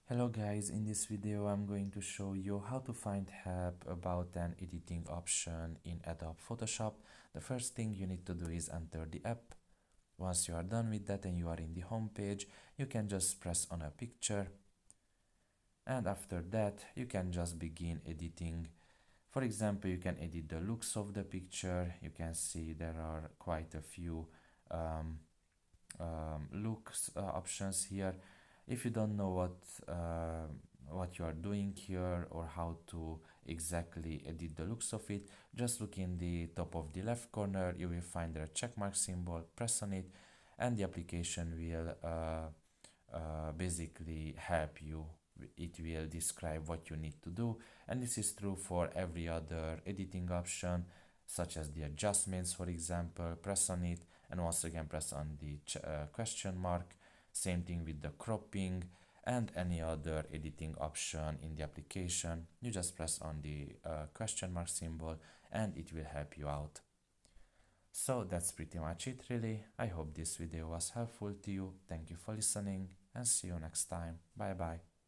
Hello guys, in this video I'm going to show you how to find help about an editing option in Adobe Photoshop. The first thing you need to do is enter the app. Once you are done with that and you are in the home page, you can just press on a picture, and after that you can just begin editing. For example, you can edit the looks of the picture. You can see there are quite a few um, looks options here. If you don't know what you are doing here or how to exactly edit the looks of it, just look in the top of the left corner. You will find the check mark symbol, press on it, and the application will basically help you. It will describe what you need to do, and this is true for every other editing option, such as the adjustments. For example, press on it and once again press on the question mark. Same thing with the cropping and any other editing option in the application. You just press on the question mark symbol and it will help you out. So that's pretty much it really. I hope this video was helpful to you. Thank you for listening and see you next time. Bye bye.